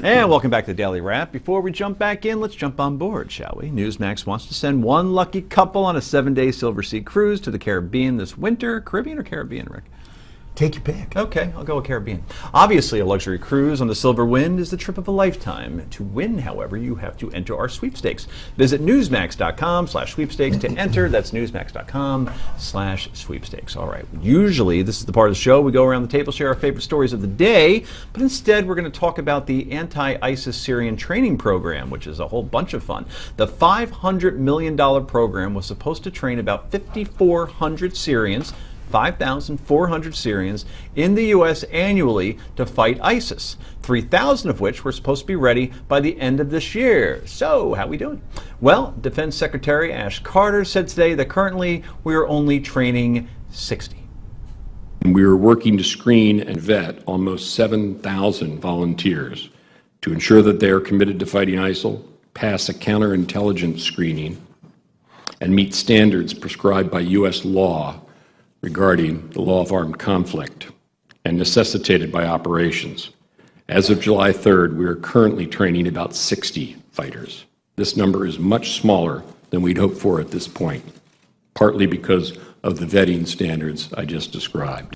And welcome back to the Daily Wrap. Before we jump back in, let's jump on board, shall we? Newsmax wants to send one lucky couple on a 7-day Silver Sea cruise to the Caribbean this winter. Caribbean or Caribbean, Rick? Take your pick. Okay, I'll go with Caribbean. Obviously, a luxury cruise on the Silver Wind is the trip of a lifetime. To win, however, you have to enter our sweepstakes. Visit newsmax.com/sweepstakes to enter. That's newsmax.com/sweepstakes. All right. Usually, this is the part of the show we go around the table, share our favorite stories of the day, but instead, we're going to talk about the anti-ISIS Syrian training program, which is a whole bunch of fun. The $500 million program was supposed to train about 5,400 Syrians, 5,400 Syrians in the U.S. annually to fight ISIS, 3,000 of which were supposed to be ready by the end of this year. So, how we doing? Well, Defense Secretary Ash Carter said today that currently we are only training 60. We are working to screen and vet almost 7,000 volunteers to ensure that they are committed to fighting ISIL, pass a counterintelligence screening, and meet standards prescribed by U.S. law regarding the law of armed conflict and necessitated by operations. As of July 3rd, we are currently training about 60 fighters. This number is much smaller than we'd hoped for at this point, partly because of the vetting standards I just described.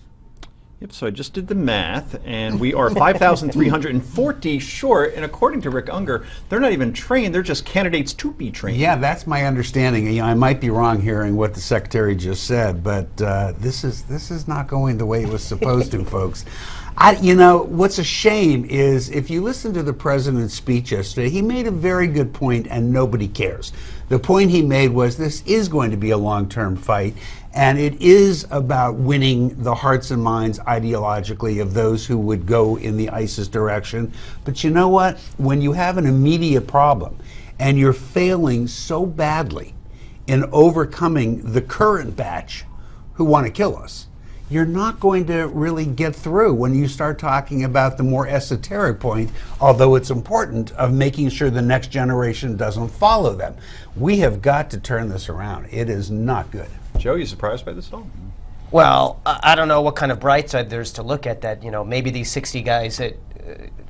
Yep, so I just did the math, and we are 5,340 short, and according to Rick Unger, they're not even trained, they're just candidates to be trained. Yeah, that's my understanding. You know, I might be wrong hearing what the Secretary just said, but this is not going the way it was supposed to, folks. You know, what's a shame is if you listen to the President's speech yesterday, he made a very good point, and nobody cares. The point he made was this is going to be a long-term fight, and it is about winning the hearts and minds ideologically of those who would go in the ISIS direction. But you know what? When you have an immediate problem and you're failing so badly in overcoming the current batch who want to kill us, you're not going to really get through when you start talking about the more esoteric point, although it's important, of making sure the next generation doesn't follow them. We have got to turn this around. It is not good. Joe, you surprised by this at all? Well, I don't know what kind of bright side there's to look at that. You know, maybe these 60 guys that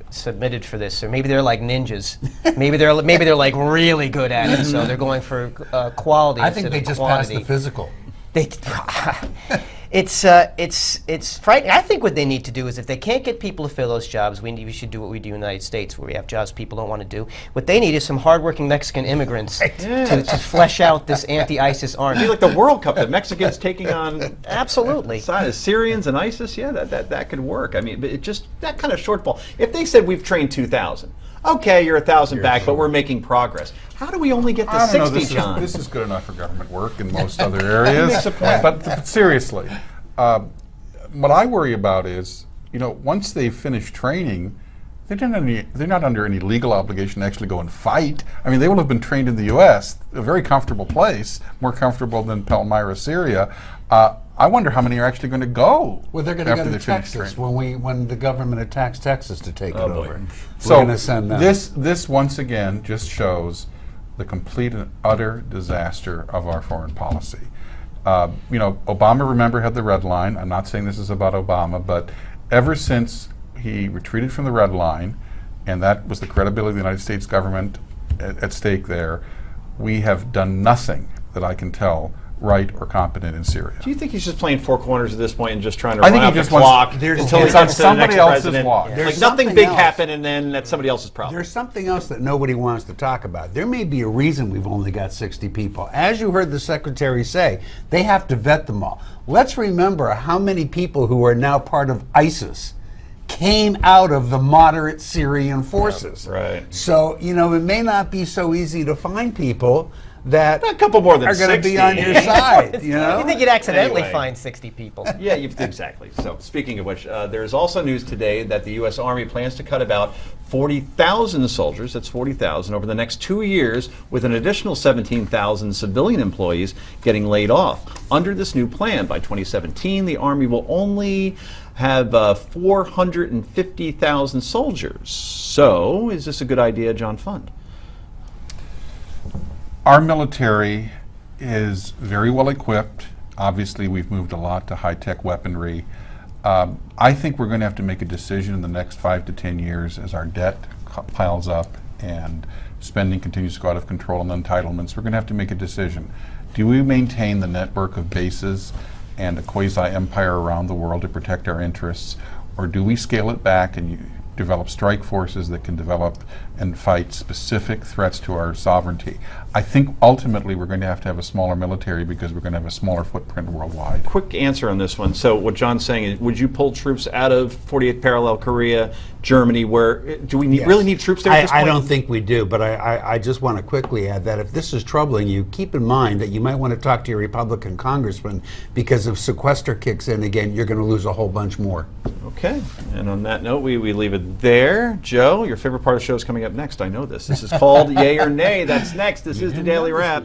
submitted for this, or maybe they're like ninjas. maybe they're like really good at it, so they're going for quality. I think they just passed quantity. the physical. It's frightening. I think what they need to do is if they can't get people to fill those jobs, we should do what we do in the United States, where we have jobs people don't want to do. What they need is some hardworking Mexican immigrants to flesh out this anti-ISIS army. It'd be like the World Cup, the Mexicans taking on absolutely Syrians and ISIS. Yeah, that could work. I mean, but it just that kind of shortfall. If they said we've trained 2,000, okay, you're 1,000 back, but we're making progress. How do we only get to 60, John? This is good enough for government work in most other areas. Makes a point. But seriously, what I worry about is, you know, once they've finished training, they're not under any legal obligation to actually go and fight. I mean, they will have been trained in the U.S., a very comfortable place, more comfortable than Palmyra, Syria. I wonder how many are actually going to go. Well, they're going to go to Texas when the government attacks Texas to take it over. So we're going to send them. This once again just shows the complete and utter disaster of our foreign policy. You know, Obama, remember, had the red line. I'm not saying this is about Obama, but ever since he retreated from the red line, and that was the credibility of the United States government at stake there, we have done nothing that I can tell right or competent in Syria. Do you think he's just playing four corners at this point and just trying to I run think he out the just wants- clock There's- until he it's gets to the somebody next else's president? watch. Like There's nothing something big else. happened, and then that's somebody else's problem. There's something else that nobody wants to talk about. There may be a reason we've only got 60 people. As you heard the Secretary say, they have to vet them all. Let's remember how many people who are now part of ISIS came out of the moderate Syrian forces. right. So, you know, it may not be so easy to find people that A couple more than are going to 60. be on your side, you know? You think you'd accidentally Anyway. find 60 people? Yeah, exactly. So speaking of which, there's also news today that the U.S. Army plans to cut about 40,000 soldiers, that's 40,000, over the next 2 years, with an additional 17,000 civilian employees getting laid off. Under this new plan, by 2017, the Army will only have 450,000 soldiers. So is this a good idea, John Fund? Our military is very well equipped. Obviously, we've moved a lot to high-tech weaponry. I think we're going to have to make a decision in the next 5 to 10 years as our debt piles up and spending continues to go out of control and entitlements, we're going to have to make a decision. Do we maintain the network of bases and a quasi-empire around the world to protect our interests, or do we scale it back and develop strike forces that can develop and fight specific threats to our sovereignty? I think ultimately we're going to have a smaller military because we're going to have a smaller footprint worldwide. Quick answer on this one. So what John's saying is, would you pull troops out of 48th parallel Korea, Germany? Where do we Yes. really need troops there at this I point? don't think we do, but I just want to quickly add that if this is troubling you, keep in mind that you might want to talk to your Republican congressman, because if sequester kicks in again, you're going to lose a whole bunch more. Okay. And on that note, we leave it there. Joe, your favorite part of the show is coming up next. I know this. This is called Yay or Nay. That's next. This is the Daily Wrap.